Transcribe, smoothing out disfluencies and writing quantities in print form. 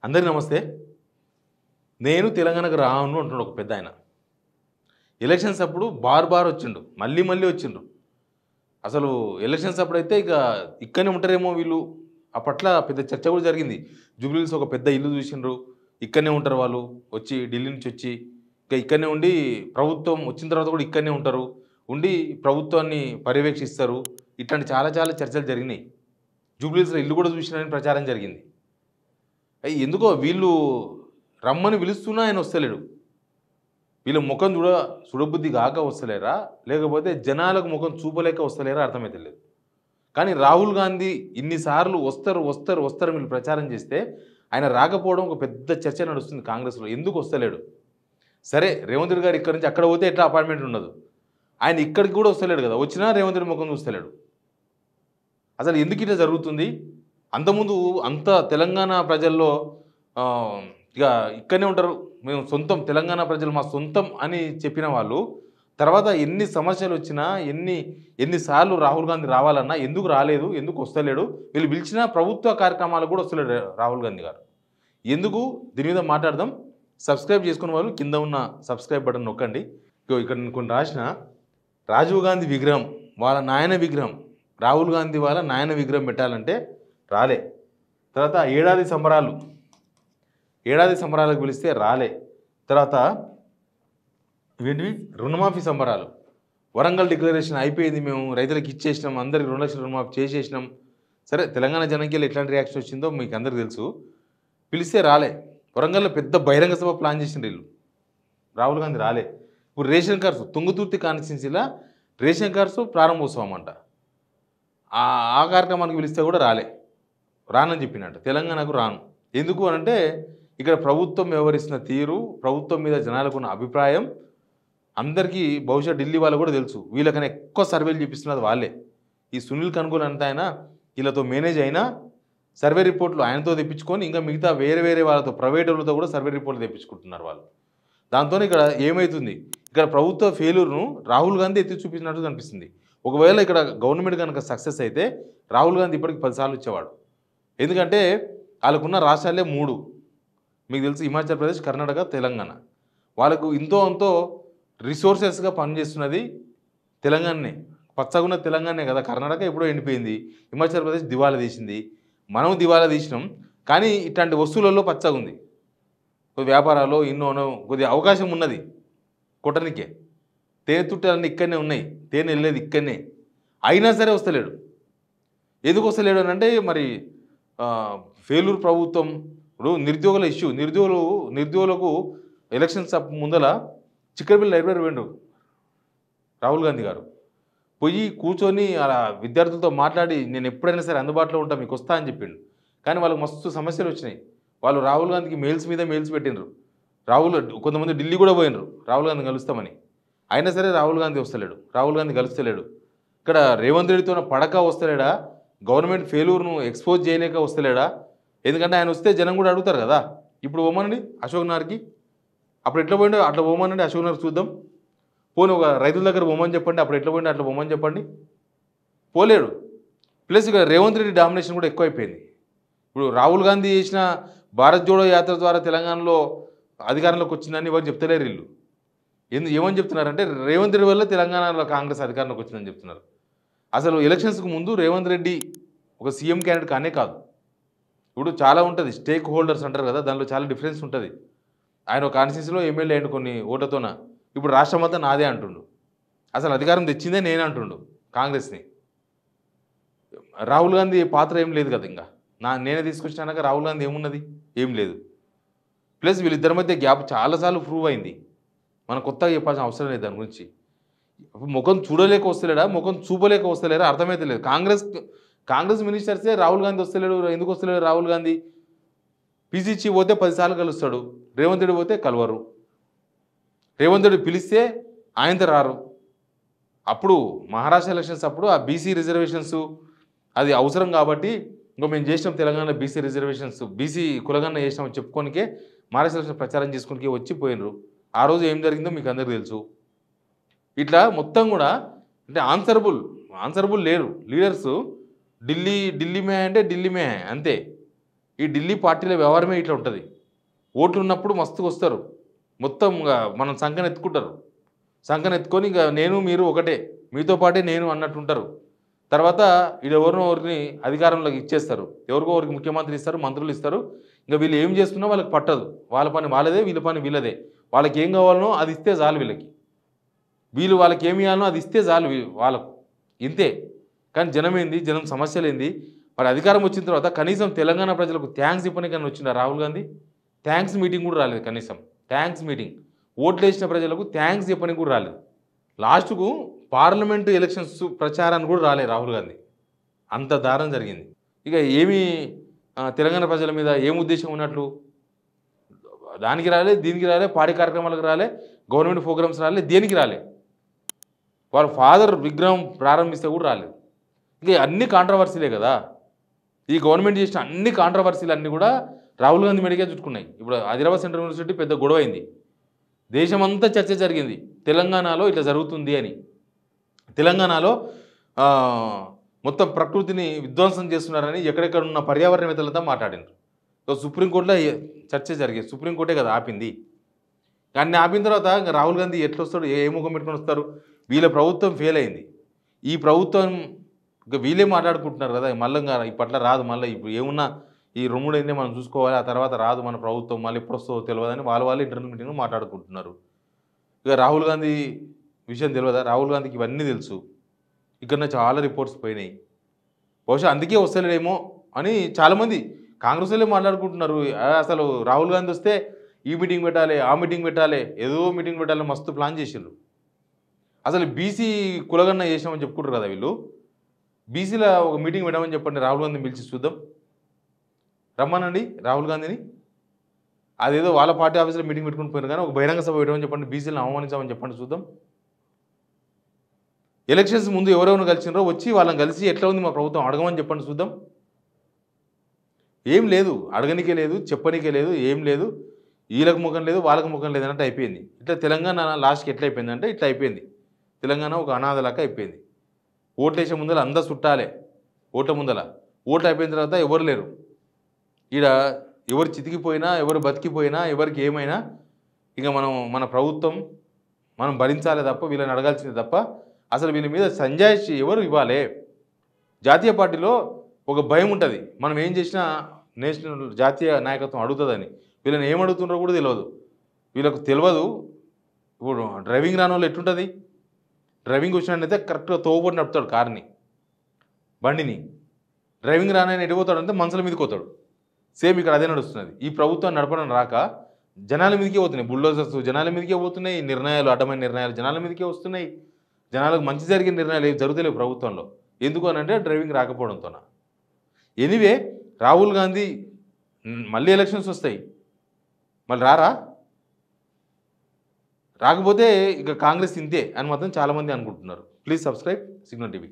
అందరికీ నమస్తే. నేను తెలంగాణకు రాను అంటున్నాడు ఒక పెద్దాయన. ఎలక్షన్స్ అప్పుడు బార్ వచ్చిండు. మళ్ళీ వచ్చిండ్రు. అసలు ఎలక్షన్స్ అప్పుడైతే ఇక్కడనే ఉంటారేమో వీళ్ళు. అప్పట్ల పెద్ద చర్చ కూడా జరిగింది. జూబ్లీహిల్స్ ఒక పెద్ద ఇల్లు చూసిండ్రు. ఇక్కడనే ఉంటారు వాళ్ళు. వచ్చి ఢిల్లీ నుంచి వచ్చి ఇక్కడనే ఉండి ప్రభుత్వం వచ్చిన తర్వాత కూడా ఇక్కడనే ఉంటారు. ఉండి ప్రభుత్వాన్ని పర్యవేక్షిస్తారు. ఇట్లాంటి చాలా చర్చలు జరిగినాయి. జూబ్లీహిల్స్‌లో ఇల్లు కూడా చూసినారని ప్రచారం జరిగింది. ఎందుకో వీళ్ళు రమ్మని పిలుస్తున్నా ఆయన వస్తలేడు. వీళ్ళ ముఖం చూడబుద్ధి కాక వస్తలేరా, లేకపోతే జనాలకు ముఖం చూపలేక వస్తలేరా అర్థమైతలేదు. కానీ రాహుల్ గాంధీ ఇన్నిసార్లు వస్తారు వీళ్ళు ప్రచారం చేస్తే ఆయన రాకపోవడం ఒక పెద్ద చర్చ నడుస్తుంది కాంగ్రెస్లో. ఎందుకు వస్తలేడు? సరే రేవంత్ రెడ్డి గారు ఇక్కడ నుంచి అక్కడ పోతే ఎట్లా అపాయింట్మెంట్ ఉండదు. ఆయన ఇక్కడికి కూడా వస్తలేడు కదా. వచ్చినా రేవంత్ రెడ్డి ముఖం చూస్తలేడు. అసలు ఎందుకు ఇట్లా జరుగుతుంది? అంతకుముందు అంత తెలంగాణ ప్రజల్లో ఇక్కడనే ఉంటారు, మేము సొంతం తెలంగాణ ప్రజలు మా సొంతం అని చెప్పిన వాళ్ళు తర్వాత ఎన్ని సమస్యలు వచ్చినా ఎన్నిసార్లు రాహుల్ గాంధీ రావాలన్నా ఎందుకు రాలేదు, ఎందుకు వస్తలేడు? వీళ్ళు పిలిచిన ప్రభుత్వ కార్యక్రమాలకు కూడా వస్తలేడు రాహుల్ గాంధీ గారు. ఎందుకు? దీని మీద మాట్లాడదాం. సబ్స్క్రైబ్ చేసుకున్న వాళ్ళు కింద ఉన్న సబ్స్క్రైబ్ బటన్ నొక్కండి. ఇక్కడ కొన్ని రాసిన రాజీవ్ గాంధీ విగ్రహం వాళ్ళ నాయన విగ్రహం, రాహుల్ గాంధీ వాళ్ళ నాయన విగ్రహం పెట్టాలంటే రాలే. తర్వాత ఏడాది సంబరాలకు పిలిస్తే రాలే. తర్వాత ఇవేంటివి రుణమాఫీ సంబరాలు, వరంగల్ డిక్లరేషన్ అయిపోయింది, మేము రైతులకు ఇచ్చేసినాం, అందరికి 2 లక్షల రుణమాఫీ చేసేసినాం. సరే తెలంగాణ జనంకి ఎట్లాంటి రియాక్షన్ వచ్చిందో మీకు అందరికీ తెలుసు. పిలిస్తే రాలే. వరంగల్లో పెద్ద బహిరంగ సభ ప్లాన్ చేసిండ్రు వీళ్ళు. రాహుల్ గాంధీ రాలే. ఇప్పుడు రేషన్ కార్డ్స్ తుంగతుర్తి కాన్స్టిట్యున్సీలో రేషన్ కార్డ్స్ ప్రారంభోత్సవం అంట. ఆ కార్యక్రమానికి పిలిస్తే కూడా రానని చెప్పినట్టు. తెలంగాణకు రాను. ఎందుకు అనంటే ఇక్కడ ప్రభుత్వం వ్యవహరిస్తున్న తీరు, ప్రభుత్వం మీద జనాలకు ఉన్న అభిప్రాయం అందరికీ బహుశా ఢిల్లీ వాళ్ళు కూడా తెలుసు. వీళ్ళకన్నా ఎక్కువ సర్వేలు చూపిస్తున్నది వాళ్ళే. ఈ సునీల్ కన్గోల్ అంతా ఆయన వీళ్ళతో మేనేజ్ అయినా సర్వే రిపోర్ట్లు ఆయనతో తెప్పించుకొని ఇంకా మిగతా వేరే వాళ్ళతో ప్రైవేట్ వాళ్ళతో కూడా సర్వే రిపోర్ట్లు తెప్పించుకుంటున్నారు వాళ్ళు. దాంతో ఇక్కడ ఏమవుతుంది, ఇక్కడ ప్రభుత్వ ఫెయిల్యూర్ను రాహుల్ గాంధీ ఎత్తి చూపించినట్టు కనిపిస్తుంది. ఒకవేళ ఇక్కడ గవర్నమెంట్ కనుక సక్సెస్ అయితే రాహుల్ గాంధీ ఇప్పటికి 10 సార్లు వచ్చేవాడు. ఎందుకంటే వాళ్ళకున్న రాష్ట్రాలే 3. మీకు తెలుసు, హిమాచల్ ప్రదేశ్, కర్ణాటక, తెలంగాణ. వాళ్ళకు అంతో రిసోర్సెస్గా పనిచేస్తున్నది తెలంగాణనే. పచ్చగున్న తెలంగాణనే కదా. కర్ణాటక ఎప్పుడో ఎండిపోయింది, హిమాచల్ ప్రదేశ్ దివాలా తీసింది, మనం దివాలా తీసినాం. కానీ ఇట్లాంటి వస్తువులలో పచ్చగా ఉంది. కొద్ది వ్యాపారాలు కొద్ది అవకాశం ఉన్నది కొట్టనికే. తేనె తుట్టాలన్నీ ఇక్కడనే ఉన్నాయి, తేనె వెళ్ళేది ఇక్కడనే. అయినా సరే వస్తలేడు. ఎందుకు వస్తలేడు అని అంటే మరి ఫెయిల్యూర్ ప్రభుత్వం. ఇప్పుడు నిరుద్యోగుల ఇష్యూ, నిరుద్యోగులకు ఎలక్షన్స్ ముందల చిక్కడపల్లి లైబ్రరీ పోయిండు రాహుల్ గాంధీ గారు. పోయి కూర్చొని అలా విద్యార్థులతో మాట్లాడి నేను ఎప్పుడైనా సరే అందుబాటులో ఉంటా, మీకు వస్తా అని చెప్పిండు. కానీ వాళ్ళకి మస్తు సమస్యలు వచ్చినాయి. వాళ్ళు రాహుల్ గాంధీకి మెయిల్స్ మీద మెయిల్స్ పెట్టినరు. కొంతమంది ఢిల్లీ కూడా పోయినరు రాహుల్ గాంధీ కలుస్తామని. అయినా సరే రాహుల్ గాంధీ వస్తలేడు, రాహుల్ గాంధీ కలుస్తలేడు. ఇక్కడ రేవంత్ రెడ్డితో పడక వస్తలేడా, గవర్నమెంట్ ఫెయిల్యూర్ను ఎక్స్పోజ్ చేయలేక వస్తలేడా? ఎందుకంటే ఆయన వస్తే జనం కూడా అడుగుతారు కదా. ఇప్పుడు పోమనండి అశోక్ నగర్కి, అప్పుడు ఎట్లా పోయిండో అట్లా పోమనండి అశోక్ నగర్ చూద్దాం. పోనీ ఒక రైతుల దగ్గర పోమని చెప్పండి, అప్పుడు ఎట్లా పోయిండో అట్లా పోమని చెప్పండి. పోలేడు. ప్లస్ ఇక్కడ రేవంత్ రెడ్డి డామినేషన్ కూడా ఎక్కువైపోయింది. ఇప్పుడు రాహుల్ గాంధీ చేసిన భారత్ జోడో యాత్ర ద్వారా తెలంగాణలో అధికారంలోకి వచ్చిందని ఎవరు చెప్తలేరు వీళ్ళు. ఏమని చెప్తున్నారంటే రేవంత్ రెడ్డి వల్ల తెలంగాణలో కాంగ్రెస్ అధికారంలోకి వచ్చిందని చెప్తున్నారు. అసలు ఎలక్షన్స్కి ముందు రేవంత్ రెడ్డి ఒక సీఎం క్యాండిడేట్ కానే కాదు. ఇప్పుడు చాలా ఉంటుంది, స్టేక్ హోల్డర్స్ అంటారు కదా, దానిలో చాలా డిఫరెన్స్ ఉంటుంది. ఆయన ఒక కాన్స్టిట్యూన్సీలో ఎమ్మెల్యే అయ్యిండు కొన్ని ఓట్లతోన. ఇప్పుడు రాష్ట్రం అంతా నాదే అంటుండు. అసలు అధికారం తెచ్చిందే నేనే అంటుండు కాంగ్రెస్ని. రాహుల్ గాంధీ పాత్ర ఏం లేదు కదా. ఇంకా నేనే తీసుకొచ్చినాక రాహుల్ గాంధీ ఏమున్నది, ఏం లేదు. ప్లస్ వీళ్ళిద్దరి మధ్య గ్యాప్ చాలాసార్లు ప్రూవ్ అయింది. మనం కొత్తగా చెప్పాల్సిన అవసరం లేదు దాని గురించి. ముఖం చూడలేక వస్తలేడా, ముఖం చూపలేక వస్తలేరా అర్థమైతే లేదు. కాంగ్రెస్ మినిస్టర్సే రాహుల్ గాంధీ వస్తలేడు, ఎందుకు వస్తలేడు రాహుల్ గాంధీ? పీసీసీ పోతే 10 సార్లు కలుస్తాడు, రేవంత్ రెడ్డి పోతే కలవరు. రేవంత్ రెడ్డి పిలిస్తే ఆయనతో రారు. అప్పుడు మహారాష్ట్ర ఎలక్షన్స్ అప్పుడు ఆ బీసీ రిజర్వేషన్స్ అది అవసరం కాబట్టి మేము చేసినాం తెలంగాణ బీసీ రిజర్వేషన్స్, బీసీ కులగన్న చేసినామని చెప్పుకోనికే మహారాష్ట్ర ఎలక్షన్ ప్రచారం చేసుకునికే వచ్చి పోయినరు. ఆ రోజు ఏం జరిగిందో మీకు అందరికీ తెలుసు. ఇట్లా మొత్తం కూడా అంటే ఆన్సరబుల్ లేరు లీడర్స్. ఢిల్లీ మే అంటే ఢిల్లీ మే అంతే. ఈ ఢిల్లీ పార్టీల వ్యవహారమే ఇట్లా ఉంటుంది. ఓట్లు ఉన్నప్పుడు మస్తుగా వస్తారు, మొత్తం మనం సంకన ఎత్తుకుంటారు. సంకన ఎత్తుకొని ఇక నేను మీరు ఒకటే, మీతో పాటే నేను అన్నట్టు ఉంటారు. తర్వాత ఎవరినో ఒకరిని అధికారంలోకి ఇచ్చేస్తారు, ఎవరికో ఒకరికి ముఖ్యమంత్రి ఇస్తారు, మంత్రులు ఇస్తారు. ఇంకా వీళ్ళు ఏం చేస్తున్నా వాళ్ళకి పట్టదు, వాళ్ళ పని వాళ్ళదే, వీళ్ళ పని వీళ్ళదే. వాళ్ళకి ఏం కావాలనో అది ఇస్తే చాలు వీళ్ళకి, వీళ్ళు వాళ్ళకి ఏమి ఇవ్వాలనో అది ఇస్తే చాలు వాళ్ళకు, ఇంతే. కానీ జనం ఏంది, జనం సమస్యలు ఏంది? మరి అధికారం వచ్చిన తర్వాత కనీసం తెలంగాణ ప్రజలకు థ్యాంక్స్ చెప్పడానికన్నా వచ్చిందా రాహుల్ గాంధీ? థ్యాంక్స్ మీటింగ్ కూడా రాలేదు కనీసం. థ్యాంక్స్ మీటింగ్, ఓట్లు వేసిన ప్రజలకు థ్యాంక్స్ చెప్పడానికి కూడా రాలేదు. లాస్ట్కు పార్లమెంటు ఎలక్షన్స్ ప్రచారాన్ని కూడా రాలేదు రాహుల్ గాంధీ. అంత దారుణం జరిగింది. ఇక ఏమి తెలంగాణ ప్రజల మీద ఏం ఉద్దేశం ఉన్నట్లు? దానికి రాలే, దీనికి రాలే, పాడి కార్యక్రమాలకు రాలే, గవర్నమెంట్ ప్రోగ్రామ్స్ రాలే, దేనికి రాలే. వాళ్ళ ఫాదర్ విగ్రహం ప్రారంభిస్తే కూడా రాలేదు. ఇక అన్ని కాంట్రవర్సీలే కదా, ఈ గవర్నమెంట్ చేసిన అన్ని కాంట్రవర్సీలు అన్నీ కూడా రాహుల్ గాంధీ మెడికే చుట్టుకున్నాయి. ఇప్పుడు ఆదిలాబాద్ సెంట్రల్ యూనివర్సిటీ పెద్ద గొడవ అయింది, దేశమంతా చర్చ జరిగింది తెలంగాణలో ఇట్లా జరుగుతుంది అని. తెలంగాణలో మొత్తం ప్రకృతిని విధ్వంసం చేస్తున్నారని ఎక్కడెక్కడ ఉన్న పర్యావరణవేత్తలతో మాట్లాడినారు. సుప్రీంకోర్టులో చర్చ జరిగేది, సుప్రీంకోర్టే కదా ఆపింది. అన్ని ఆపిన తర్వాత ఇంకా రాహుల్ గాంధీ ఎట్లా వస్తాడు, ఏ ముఖం పెట్టుకొని వస్తారు? వీళ్ళ ప్రభుత్వం ఫెయిల్ అయింది, ఈ ప్రభుత్వం ఇంకా వీళ్ళే మాట్లాడుకుంటున్నారు కదా, మళ్ళీ ఇప్పట్లో రాదు, మళ్ళీ ఇప్పుడు ఏమున్నా ఈ 2-3 అయిందే మనం చూసుకోవాలి, ఆ తర్వాత రాదు మన ప్రభుత్వం, మళ్ళీ ఎప్పుడు వస్తుందో తెలియదని వాళ్ళు ఇంటర్నల్ మీటింగ్లో మాట్లాడుకుంటున్నారు. ఇక రాహుల్ గాంధీ విషయం తెలియదా? రాహుల్ గాంధీకి ఇవన్నీ తెలుసు, ఇక్కడ చాలా రిపోర్ట్స్ పోయినాయి. బహుశా అందుకే వస్తలేడేమో అని చాలామంది కాంగ్రెస్ వాళ్ళే మాట్లాడుకుంటున్నారు. అసలు రాహుల్ గాంధీ వస్తే ఈ మీటింగ్ పెట్టాలి, ఆ మీటింగ్ పెట్టాలి, ఏదో మీటింగ్ పెట్టాలి, మస్తు ప్లాన్ చేసిండ్రు. అసలు బీసీ కులగన్న చేసామని చెప్పుకుంటారు కదా వీళ్ళు, బీసీలో ఒక మీటింగ్ పెట్టామని చెప్పండి, రాహుల్ గాంధీని పిలిచి చూద్దాం, రమ్మనండి రాహుల్ గాంధీని. అదేదో వాళ్ళ పార్టీ ఆఫీసులో మీటింగ్ పెట్టుకుని పోయినారు కానీ ఒక బహిరంగ సభ పెట్టమని చెప్పండి, బీసీలను అవమానించామని చెప్పండి చూద్దాం. ఎలక్షన్స్ ముందు ఎవరెవరు కలిసినారో వచ్చి వాళ్ళని కలిసి ఎట్లా ఉంది మా ప్రభుత్వం అడగమని చెప్పండి చూద్దాం. ఏం లేదు, అడగనికే లేదు, చెప్పనికే లేదు, ఏం లేదు, వీళ్ళకి ముఖం లేదు, వాళ్ళకి ముఖం లేదు అన్నట్టు అయిపోయింది. ఇట్లా తెలంగాణ లాస్ట్కి ఎట్లా అయిపోయింది అంటే ఇట్లా అయిపోయింది. తెలంగాణ ఒక అనాథలాగా అయిపోయింది. ఓట్లు వేసే ముందర అందరు చుట్టాలే, ఓట్ల ముందర ఓట్లు అయిపోయిన తర్వాత ఎవరు లేరు. ఈడ ఎవరు చితికిపోయినా, ఎవరు బతికిపోయినా, ఎవరికి ఏమైనా ఇక మన ప్రభుత్వం మనం భరించాలి తప్ప, వీళ్ళని అడగాల్సింది తప్ప అసలు వీళ్ళ మీద సంజాయిషి ఎవరు ఇవ్వాలి? జాతీయ పార్టీలో ఒక భయం ఉంటుంది, మనం ఏం చేసినా నేషనల్ జాతీయ నాయకత్వం అడుగుతుందని. వీళ్ళని ఏం అడుగుతున్నారో కూడా తెలియదు, వీళ్ళకు తెలియదు. ఇప్పుడు డ్రైవింగ్ రాని వాళ్ళు ఎట్లుంటుంది? డ్రైవింగ్ వచ్చినట్టయితే కరెక్ట్గా తోబడి నడుపుతాడు కార్ని, బండిని. డ్రైవింగ్ రానని ఎడిపోతాడంటే మనసుల మీదకి పోతాడు. సేమ్ ఇక్కడ అదే నడుస్తున్నది. ఈ ప్రభుత్వాన్ని నడపడం రాక జనాల మీదకే పోతున్నాయి, బుల్డోజర్స్ జనాల మీదకే పోతున్నాయి, నిర్ణయాలు అడ్డమైన నిర్ణయాలు జనాల మీదకే వస్తున్నాయి. జనాలకు మంచి జరిగిన నిర్ణయాలు ఏవి జరుగుతలేవు ప్రభుత్వంలో. ఎందుకు అని అంటే డ్రైవింగ్ రాకపోవడంతో. ఎనీవే రాహుల్ గాంధీ మళ్ళీ ఎలక్షన్స్ వస్తాయి, మళ్ళీ రాకపోతే ఇక కాంగ్రెస్ ఇంతే అని మాత్రం చాలామంది అనుకుంటున్నారు. Please subscribe signal TV.